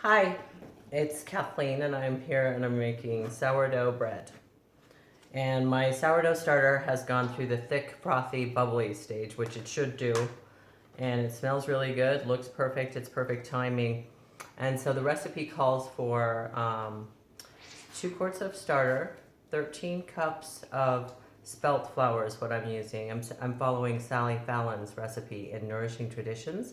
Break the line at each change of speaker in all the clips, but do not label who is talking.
Hi, it's Kathleen and I'm here and I'm making sourdough bread. And my sourdough starter has gone through the thick, frothy, bubbly stage, which it should do. And it smells really good, looks perfect, it's perfect timing. And so the recipe calls for 2 quarts of starter, 13 cups of spelt flour is what I'm using. I'm following Sally Fallon's recipe in Nourishing Traditions.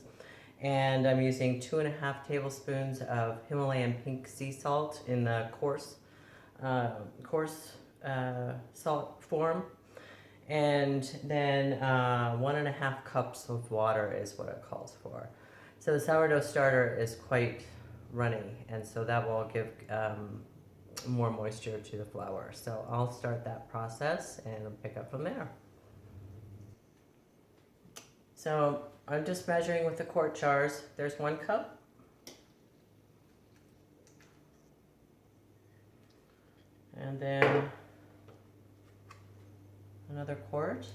And I'm using 2.5 tablespoons of Himalayan pink sea salt in the coarse salt form. And then 1.5 cups of water is what it calls for. So the sourdough starter is quite runny, and so that will give more moisture to the flour. So I'll start that process and I'll pick up from there. So I'm just measuring with the quart jars. There's 1 cup. And then another quart.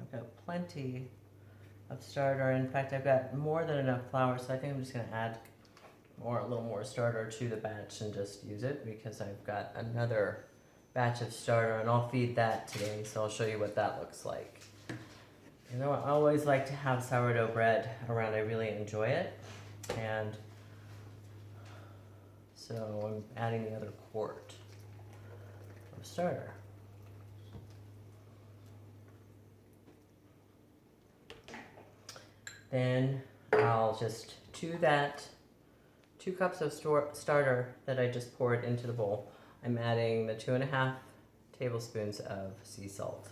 I've got plenty of starter. In fact, I've got more than enough flour, so I think I'm just going to add a little more starter to the batch and just use it because I've got another batch of starter and I'll feed that today, so I'll show you what that looks like. You know, I always like to have sourdough bread around. I really enjoy it, and so I'm adding the other quart of starter. Then I'll just to that 2 cups of starter that I just poured into the bowl, I'm adding the 2.5 tablespoons of sea salt.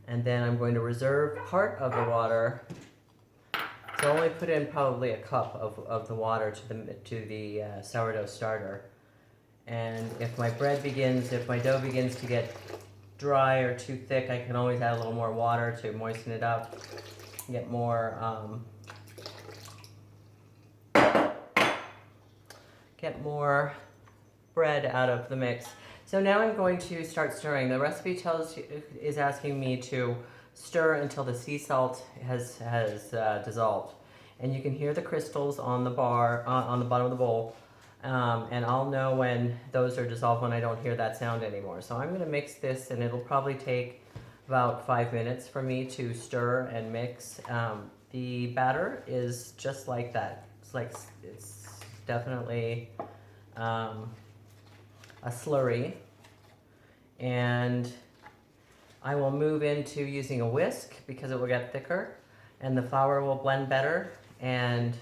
And then I'm going to reserve part of the water. So I'll only put in probably a cup of the water to the sourdough starter. And if my dough begins to get dry or too thick, I can always add a little more water to moisten it up, get more bread out of the mix. So now I'm going to start stirring. The recipe is asking me to stir until the sea salt has dissolved, and you can hear the crystals on the on the bottom of the bowl. And I'll know when those are dissolved when I don't hear that sound anymore. So I'm going to mix this, and it'll probably take about 5 minutes for me to stir and mix. The batter is just like that. It's definitely a slurry, and I will move into using a whisk because it will get thicker and the flour will blend better. And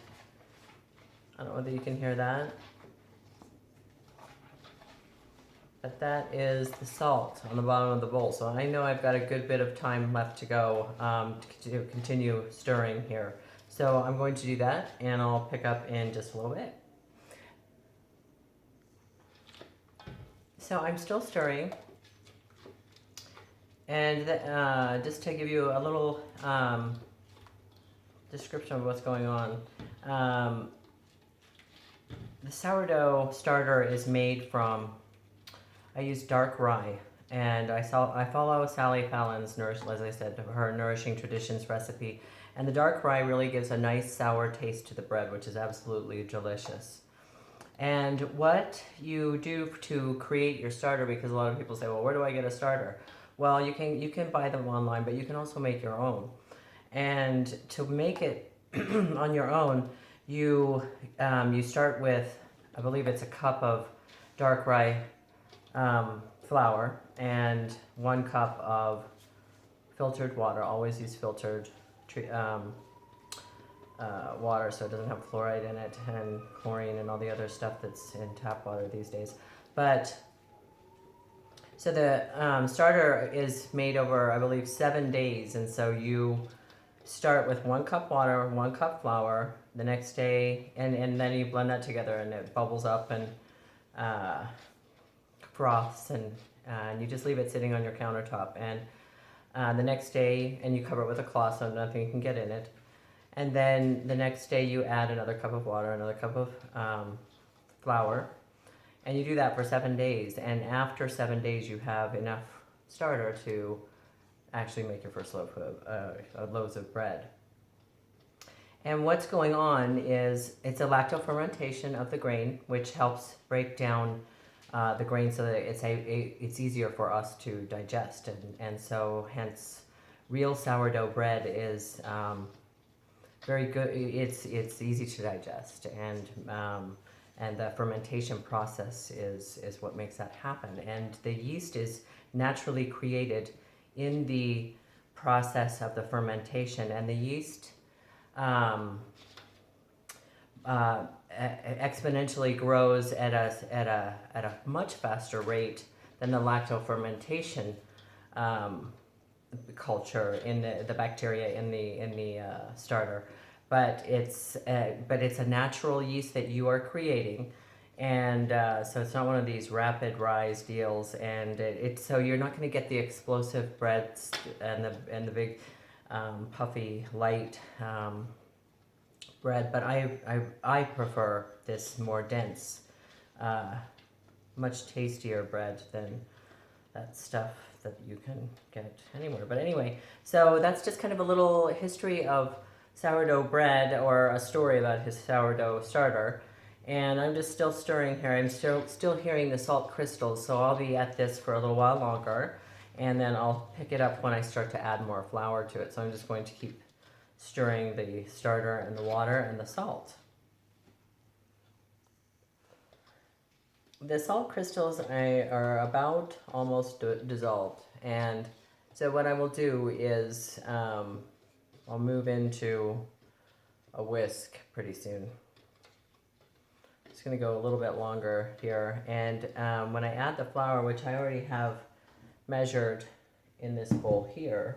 I don't know whether you can hear that, but that is the salt on the bottom of the bowl. So I know I've got a good bit of time left to go to continue stirring here. So I'm going to do that, and I'll pick up in just a little bit. So I'm still stirring, and just to give you a little description of what's going on, the sourdough starter is made from, I use dark rye, and I follow Sally Fallon's, as I said, her Nourishing Traditions recipe, and the dark rye really gives a nice sour taste to the bread, which is absolutely delicious. And what you do to create your starter, because a lot of people say, well, where do I get a starter? Well, you can buy them online, but you can also make your own. And to make it on your own, you start with, I believe it's a cup of dark rye flour and 1 cup of filtered water. Always use filtered water so it doesn't have fluoride in it and chlorine and all the other stuff that's in tap water these days. But so the starter is made over, I believe, 7 days, and so you start with 1 cup water, 1 cup flour. The next day, and then you blend that together, and it bubbles up and froths, and you just leave it sitting on your countertop. And the next day, and you cover it with a cloth so nothing can get in it. And then the next day you add another cup of water, another cup of flour, and you do that for 7 days. And after 7 days, you have enough starter to actually make your first loaves of bread. And what's going on is it's a lactofermentation of the grain, which helps break down the grain so that it's easier for us to digest, and so hence real sourdough bread is very good. It's easy to digest, and the fermentation process is what makes that happen. And the yeast is naturally created in the process of the fermentation, and the yeast exponentially grows at a much faster rate than the lactofermentation culture in the bacteria in the starter. But it's a natural yeast that you are creating, and so it's not one of these rapid rise deals. And it's so you're not going to get the explosive breads and the big puffy light bread. But I prefer this more dense, much tastier bread than that stuff that you can get anywhere. But anyway, so that's just kind of a little history of sourdough bread, or a story about his sourdough starter. And I'm just still stirring here. I'm still hearing the salt crystals, so I'll be at this for a little while longer, and then I'll pick it up when I start to add more flour to it. So I'm just going to keep stirring the starter and the water and the salt. The salt crystals are about almost dissolved, and so what I will do is I'll move into a whisk pretty soon. It's going to go a little bit longer here, and when I add the flour, which I already have measured in this bowl here,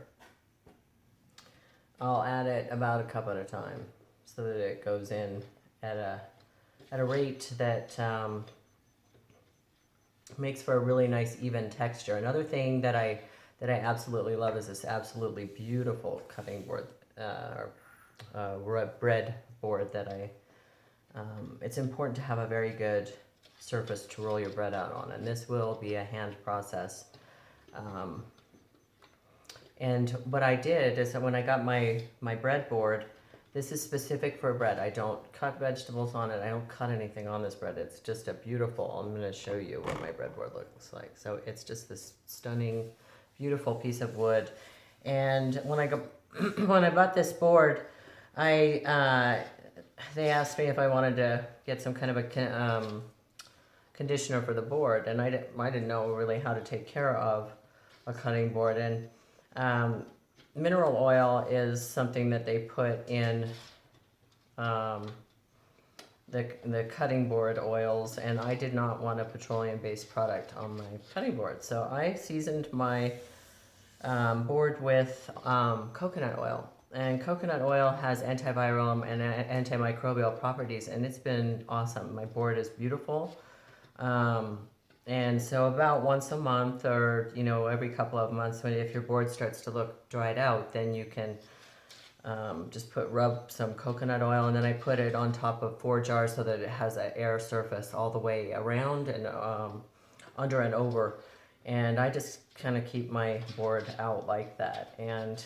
I'll add it about a cup at a time so that it goes in at a rate that makes for a really nice even texture. Another thing that I absolutely love is this absolutely beautiful cutting board, bread board that it's important to have a very good surface to roll your bread out on, and this will be a hand process. And what I did is that when I got my bread board, this is specific for bread. I don't cut vegetables on it. I don't cut anything on this bread. It's just a beautiful, I'm going to show you what my breadboard looks like. So it's just this stunning, beautiful piece of wood. And when I bought this board, they asked me if I wanted to get some kind of a conditioner for the board, and I didn't know really how to take care of a cutting board. And mineral oil is something that they put in the cutting board oils, and I did not want a petroleum-based product on my cutting board. So I seasoned my board with coconut oil. And coconut oil has antiviral and antimicrobial properties, and it's been awesome. My board is beautiful. And so about once a month, or every couple of months, if your board starts to look dried out, then you can just rub some coconut oil, and then I put it on top of 4 jars so that it has an air surface all the way around and under and over. And I just kind of keep my board out like that. And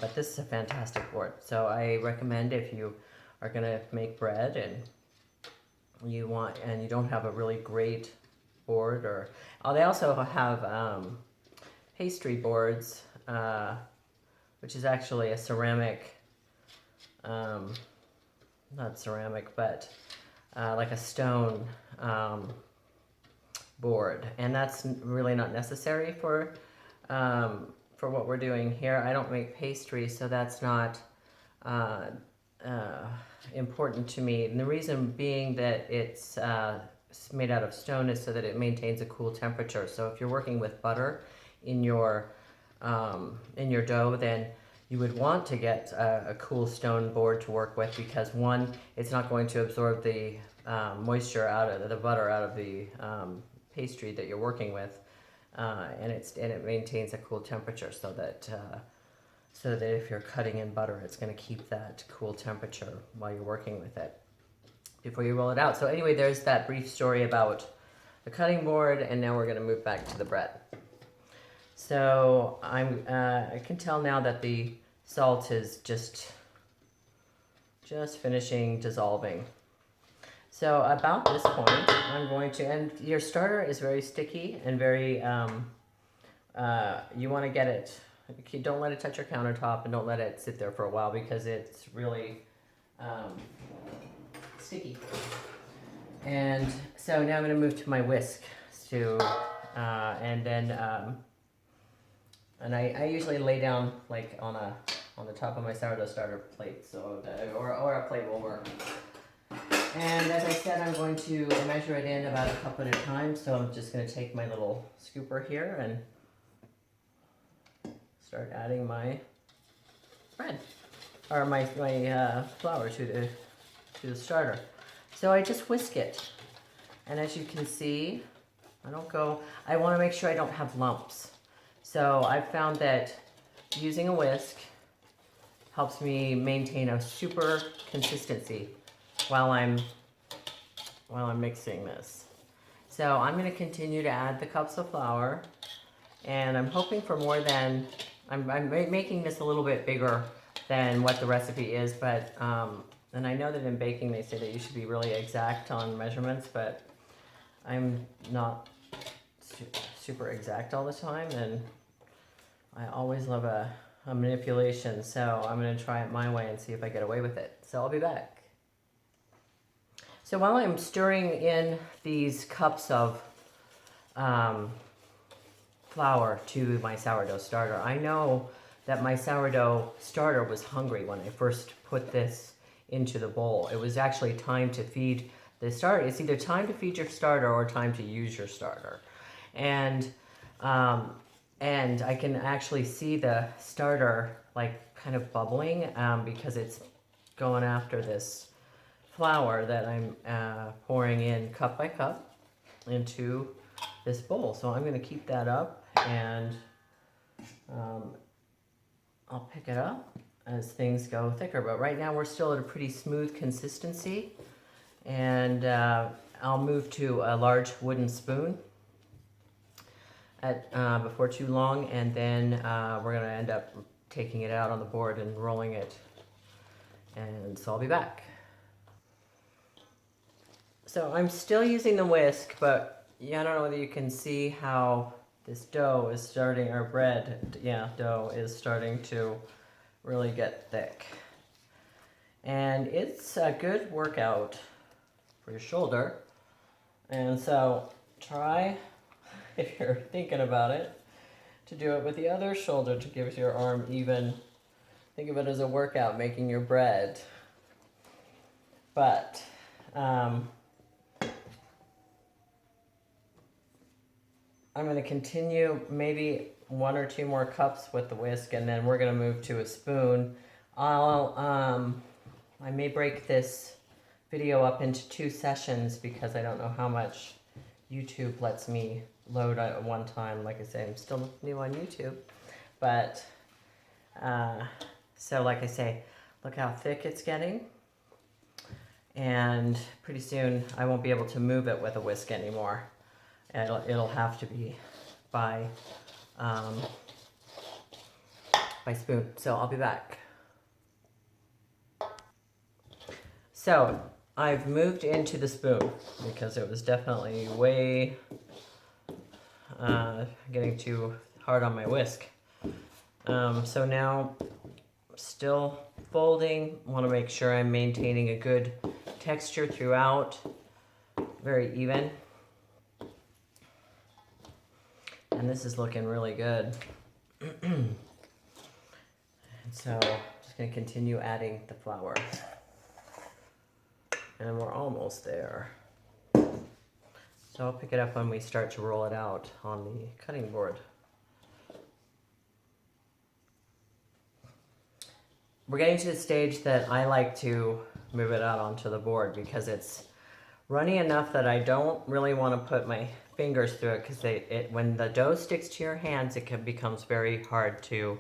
but this is a fantastic board, so I recommend if you are going to make bread and you don't have a really great board, or they also have pastry boards, which is actually a ceramic, not ceramic, but like a stone board, and that's really not necessary for what we're doing here. I don't make pastry, so that's not important to me. And the reason being that it's made out of stone is so that it maintains a cool temperature. So if you're working with butter in your dough, then you would want to get a cool stone board to work with, because one, it's not going to absorb the moisture out of the butter out of the pastry that you're working with, and it maintains a cool temperature, so that if you're cutting in butter, it's going to keep that cool temperature while you're working with it before you roll it out. So anyway, there's that brief story about the cutting board, and now we're going to move back to the bread. So I can tell now that the salt is just just finishing dissolving. So about this point, I'm going to, and your starter is very sticky and very, you want to get it, don't let it touch your countertop and don't let it sit there for a while because it's really sticky. And so now I'm going to move to my whisk to, and then, and I usually lay down like on the top of my sourdough starter plate, so or a plate will work. And as I said, I'm going to measure it in about a cup at a time. So I'm just going to take my little scooper here and start adding my bread or my flour to the starter. So I just whisk it, and as you can see, I want to make sure I don't have lumps. So I've found that using a whisk helps me maintain a super consistency while I'm mixing this. So I'm going to continue to add the cups of flour, and I'm hoping for more than, I'm making this a little bit bigger than what the recipe is, but and I know that in baking they say that you should be really exact on measurements, but I'm not super exact all the time, and I always love a manipulation, so I'm going to try it my way and see if I get away with it. So I'll be back. So while I'm stirring in these cups of flour to my sourdough starter, I know that my sourdough starter was hungry when I first put this into the bowl. It was actually time to feed the starter. It's either time to feed your starter or time to use your starter. And I can actually see the starter like kind of bubbling because it's going after this flour that I'm pouring in cup by cup into this bowl. So I'm going to keep that up, and I'll pick it up as things go thicker. But right now we're still at a pretty smooth consistency, and I'll move to a large wooden spoon before too long, and then we're going to end up taking it out on the board and rolling it. And so I'll be back. So I'm still using the whisk, but yeah, I don't know whether you can see how this dough is starting, or bread, dough is starting to really get thick. And it's a good workout for your shoulder. And so try, if you're thinking about it, to do it with the other shoulder to give your arm even. Think of it as a workout, making your bread. But I'm going to continue maybe 1 or 2 more cups with the whisk, and then we're going to move to a spoon. I may break this video up into 2 sessions because I don't know how much YouTube lets me load at one time. Like I say, I'm still new on YouTube, but so like I say, look how thick it's getting, and pretty soon I won't be able to move it with a whisk anymore. It'll have to be by spoon. So I'll be back. So I've moved into the spoon because it was definitely way getting too hard on my whisk. So now still folding. Want to make sure I'm maintaining a good texture throughout, very even. And this is looking really good. And so I'm just going to continue adding the flour. And we're almost there. So I'll pick it up when we start to roll it out on the cutting board. We're getting to the stage that I like to move it out onto the board because it's runny enough that I don't really want to put my fingers through it, because when the dough sticks to your hands, it becomes very hard to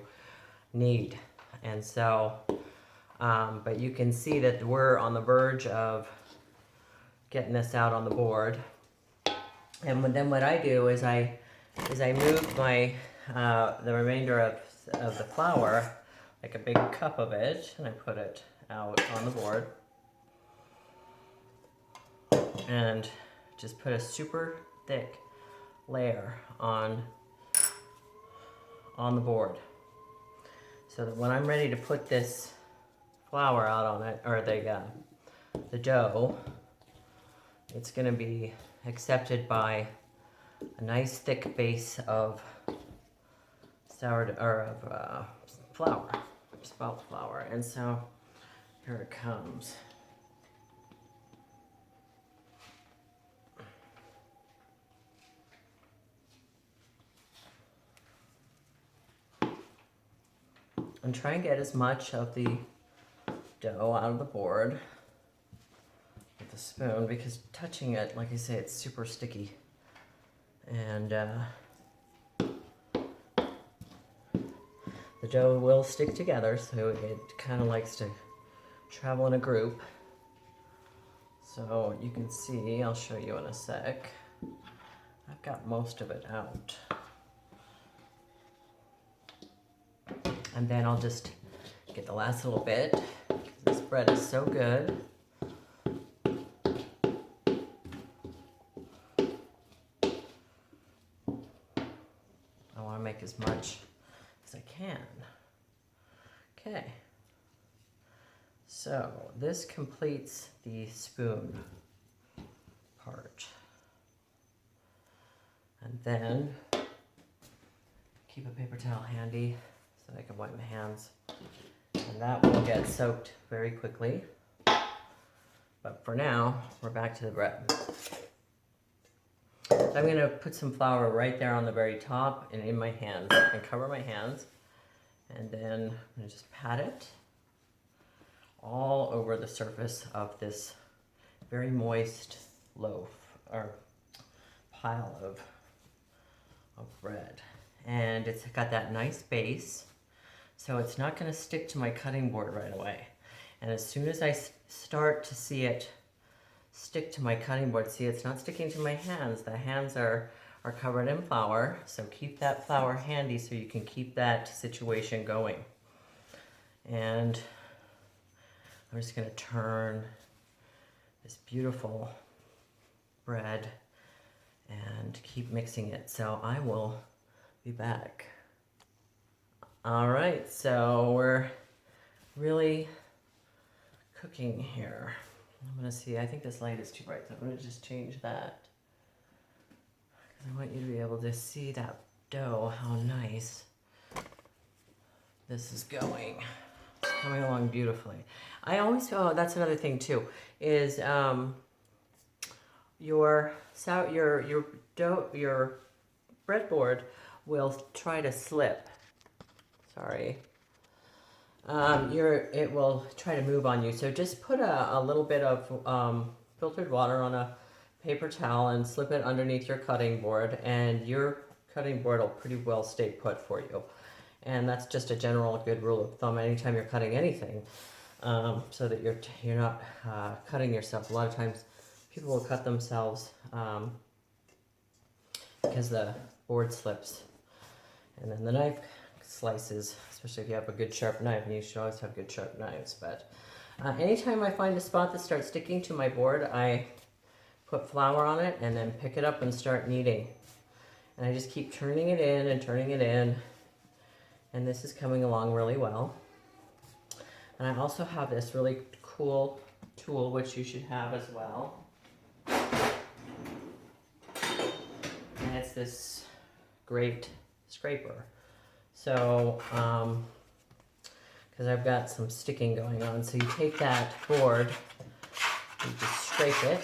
knead. And so, but you can see that we're on the verge of getting this out on the board. And then what I do is I move my the remainder of the flour, like a big cup of it, and I put it out on the board. And just put a super thick layer on the board. So that when I'm ready to put this flour out on it, or the dough, it's going to be accepted by a nice thick base of sourdough, or of flour, spelt flour. And so here it comes. And try and get as much of the dough out of the board with the spoon, because touching it, like I say, it's super sticky. And the dough will stick together, so it kind of likes to travel in a group. So you can see, I'll show you in a sec. I've got most of it out. And then I'll just get the last little bit. This bread is so good. I want to make as much as I can. Okay. So this completes the spoon part. And then keep a paper towel handy so I can wipe my hands. And that will get soaked very quickly. But for now, we're back to the bread. So I'm going to put some flour right there on the very top and in my hands, and cover my hands. And then I'm going to just pat it all over the surface of this very moist loaf, or pile of bread. And it's got that nice base, so it's not going to stick to my cutting board right away. And as soon as I start to see it stick to my cutting board, see, it's not sticking to my hands. The hands are covered in flour, so keep that flour handy so you can keep that situation going. And I'm just going to turn this beautiful bread and keep mixing it. So I will be back. All right, so we're really cooking here. I'm going to see, I think this light is too bright, so I'm going to just change that. Because I want you to be able to see that dough, how nice this is going. It's coming along beautifully. I always, oh, that's another thing too, is your dough, your breadboard will try to slip. Sorry. It will try to move on you. So just put a little bit of filtered water on a paper towel and slip it underneath your cutting board, and your cutting board will pretty well stay put for you. And that's just a general good rule of thumb anytime you're cutting anything, so that you're not cutting yourself. A lot of times people will cut themselves because the board slips, and then the knife slices, especially if you have a good sharp knife, and you should always have good sharp knives. But anytime I find a spot that starts sticking to my board, I put flour on it and then pick it up and start kneading. And I just keep turning it in and turning it in. And this is coming along really well. And I also have this really cool tool, which you should have as well. And it's this great scraper. So, because I've got some sticking going on. So you take that board, you just scrape it,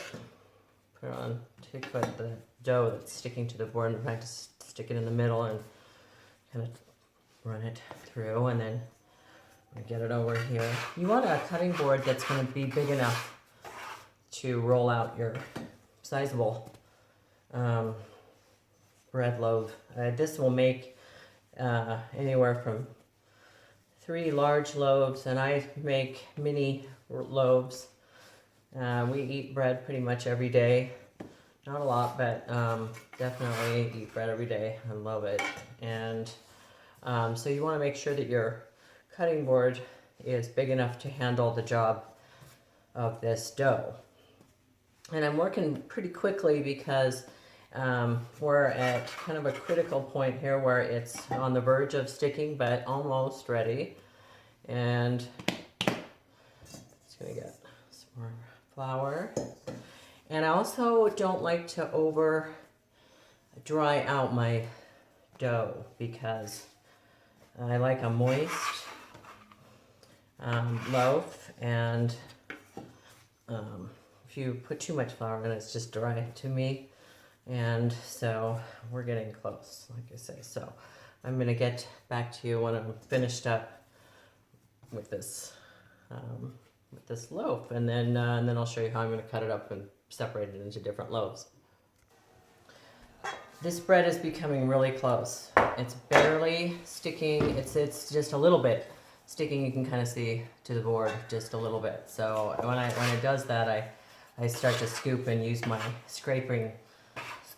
put it on, take the dough that's sticking to the board and try to stick it in the middle and kind of run it through, and then get it over here. You want a cutting board that's going to be big enough to roll out your sizable bread loaf. This will make anywhere from 3 large loaves, and I make mini loaves. We eat bread pretty much every day. Not a lot, but definitely eat bread every day. I love it. And so you want to make sure that your cutting board is big enough to handle the job of this dough. And I'm working pretty quickly because we're at kind of a critical point here where it's on the verge of sticking, but almost ready. And it's gonna get some more flour. And I also don't like to over dry out my dough because I like a moist loaf, and if you put too much flour in, it's just dry to me. And so we're getting close, like I say. So I'm gonna get back to you when I'm finished up with this loaf, and then I'll show you how I'm gonna cut it up and separate it into different loaves. This bread is becoming really close. It's barely sticking. It's just a little bit sticking. You can kind of see to the board just a little bit. So when it does that, I start to scoop and use my scraping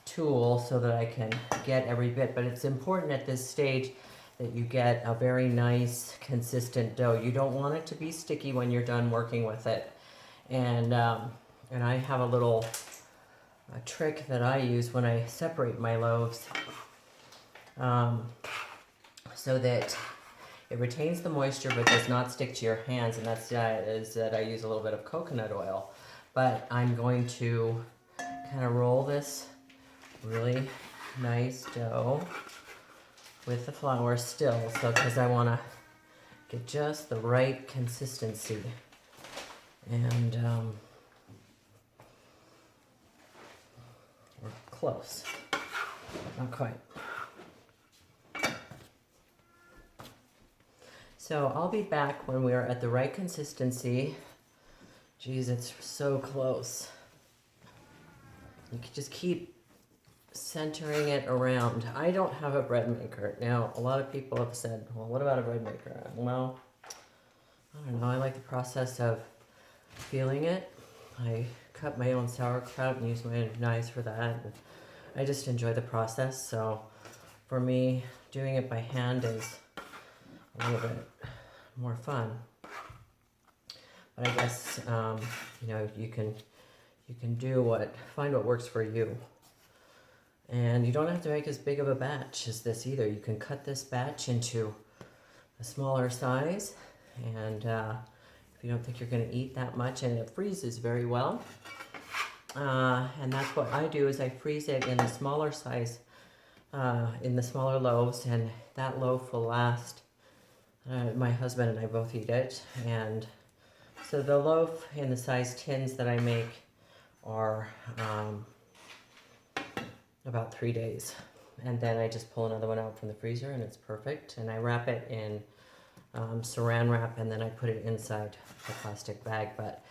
tool so that I can get every bit. But it's important at this stage that you get a very nice, consistent dough. You don't want it to be sticky when you're done working with it. And I have a trick that I use when I separate my loaves, so that it retains the moisture but does not stick to your hands, and that's that I use a little bit of coconut oil. But I'm going to kind of roll this really nice dough with the flour still, so because I want to get just the right consistency. And we're close, not quite. So I'll be back when we're at the right consistency. Geez, it's so close. You can just keep centering it around. I don't have a bread maker. Now, a lot of people have said, well, what about a bread maker? Well, I don't know. I like the process of feeling it. I cut my own sauerkraut and use my knives for that. And I just enjoy the process. So for me, doing it by hand is a little bit more fun. But I guess you can find what works for you. And you don't have to make as big of a batch as this either. You can cut this batch into a smaller size, and if you don't think you're going to eat that much, and it freezes very well. And that's what I do, is I freeze it in the smaller size, in the smaller loaves, and that loaf will last. My husband and I both eat it, and so the loaf in the size tins that I make are about 3 days, and then I just pull another one out from the freezer, and it's perfect. And I wrap it in saran wrap, and then I put it inside the plastic bag. But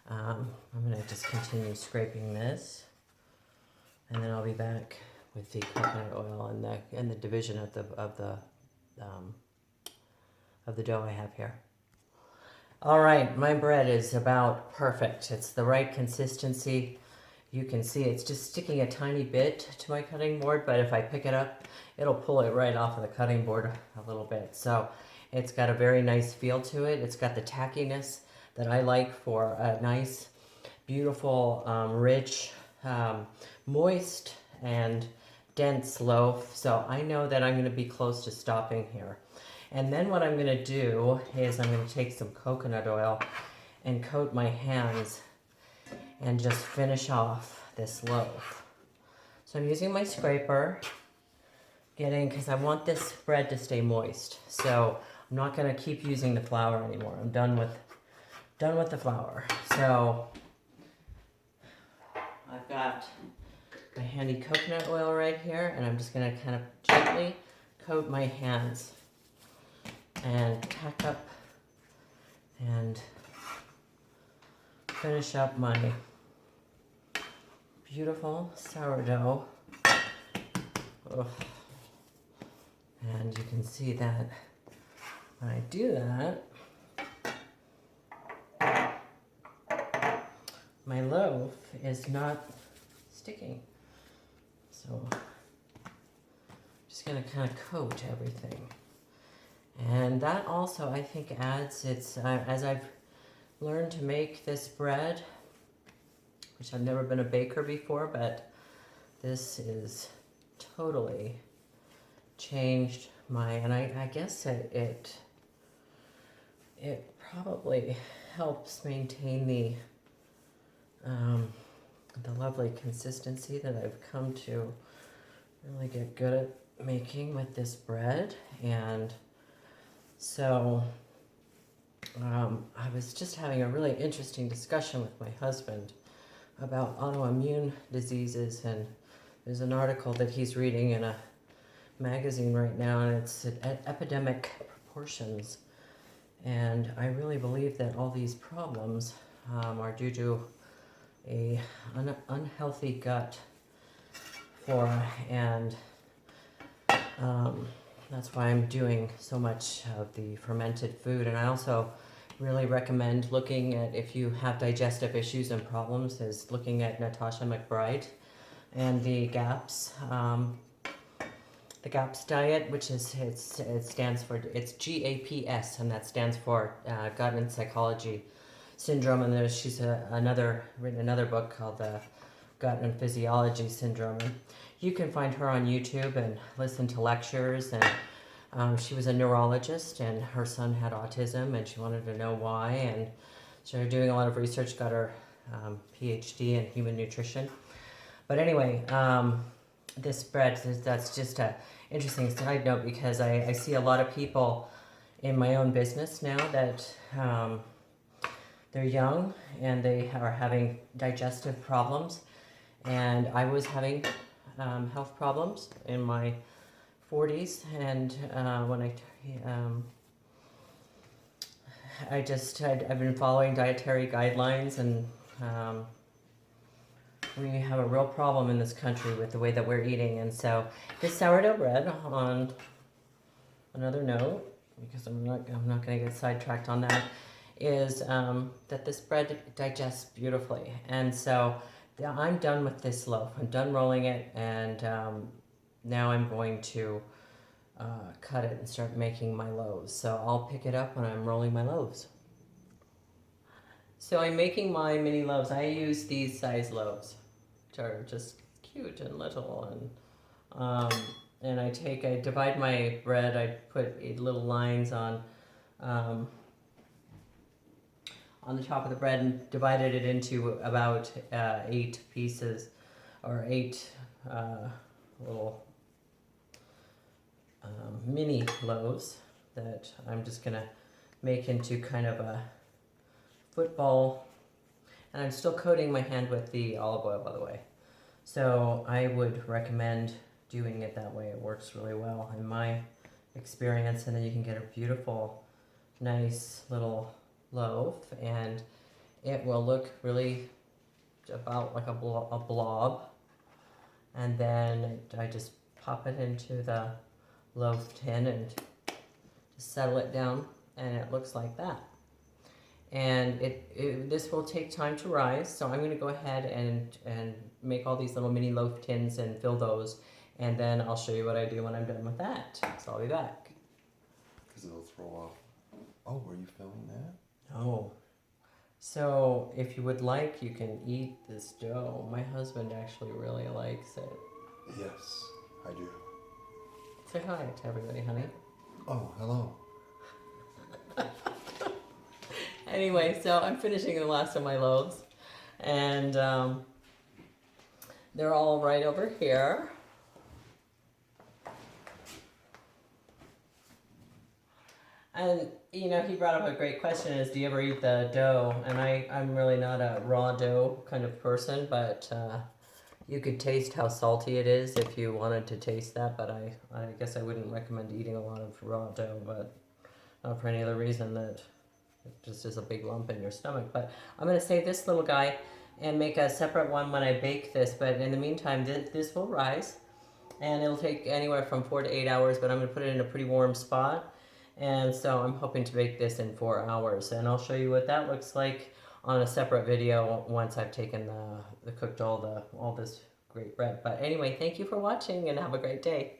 I'm gonna just continue scraping this, and then I'll be back with the coconut oil and the division of the dough I have here. All right, my bread is about perfect. It's the right consistency. You can see it's just sticking a tiny bit to my cutting board, but if I pick it up, it'll pull it right off of the cutting board a little bit. So it's got a very nice feel to it. It's got the tackiness that I like for a nice, beautiful, rich, moist, and dense loaf. So I know that I'm going to be close to stopping here. And then what I'm going to do is I'm going to take some coconut oil and coat my hands and just finish off this loaf. So I'm using my scraper, because I want this bread to stay moist. So I'm not going to keep using the flour anymore. I'm done with the flour. So I've got my handy coconut oil right here, and I'm just going to kind of gently coat my hands and tack up and finish up my beautiful sourdough. Ugh. And you can see that when I do that, my loaf is not sticking. So I'm just going to kind of coat everything. And that also, I think, adds, as I've learned to make this bread, which I've never been a baker before, but this is totally changed and I guess it probably helps maintain the lovely consistency that I've come to really get good at making with this bread. And so I was just having a really interesting discussion with my husband about autoimmune diseases, and there's an article that he's reading in a magazine right now, and it's at epidemic proportions. And I really believe that all these problems are due to an unhealthy gut flora, and that's why I'm doing so much of the fermented food. And I also really recommend looking at, if you have digestive issues and problems, is looking at Natasha McBride and the GAPS diet, which is it stands for, it's GAPS, and that stands for gut and psychology syndrome. And she's written another book called the gut and physiology syndrome. And you can find her on YouTube and listen to lectures. And she was a neurologist, and her son had autism, and she wanted to know why, and started doing a lot of research, got her PhD in human nutrition. But anyway, this bread, that's just a interesting side note, because I see a lot of people in my own business now that they're young and they are having digestive problems, and I was having health problems in my 40s, and when I've been following dietary guidelines, and we have a real problem in this country with the way that we're eating. And so this sourdough bread, on another note, because I'm not going to get sidetracked on that, is that this bread digests beautifully. And so I'm done with this loaf. I'm done rolling it, and now I'm going to cut it and start making my loaves. So I'll pick it up when I'm rolling my loaves. So I'm making my mini loaves. I use these size loaves, which are just cute and little. And I divide my bread. I put 8 little lines on the top of the bread, and divided it into about 8 pieces, or 8 little mini loaves that I'm just gonna make into kind of a football. And I'm still coating my hand with the olive oil, by the way. So I would recommend doing it that way. It works really well in my experience, and then you can get a beautiful, nice little loaf, and it will look really about like a blob. And then I just pop it into the loaf tin and just settle it down, and it looks like that. And this will take time to rise, so I'm going to go ahead and make all these little mini loaf tins and fill those, and then I'll show you what I do when I'm done with that. So I'll be back.
Because it'll throw off. Oh, were you filming that?
Oh. So if you would like, you can eat this dough. My husband actually really likes it.
Yes, I do.
Say hi to everybody, honey.
Oh, hello.
Anyway, so I'm finishing the last of my loaves, and they're all right over here. And, you know, he brought up a great question, is do you ever eat the dough? And I'm really not a raw dough kind of person, but you could taste how salty it is if you wanted to taste that. But I guess I wouldn't recommend eating a lot of raw dough, but not for any other reason that it just is a big lump in your stomach. But I'm going to save this little guy and make a separate one when I bake this. But in the meantime, this will rise, and it'll take anywhere from 4 to 8 hours, but I'm going to put it in a pretty warm spot. And so I'm hoping to bake this in 4 hours, and I'll show you what that looks like on a separate video once I've taken cooked all this great bread. But anyway, thank you for watching, and have a great day.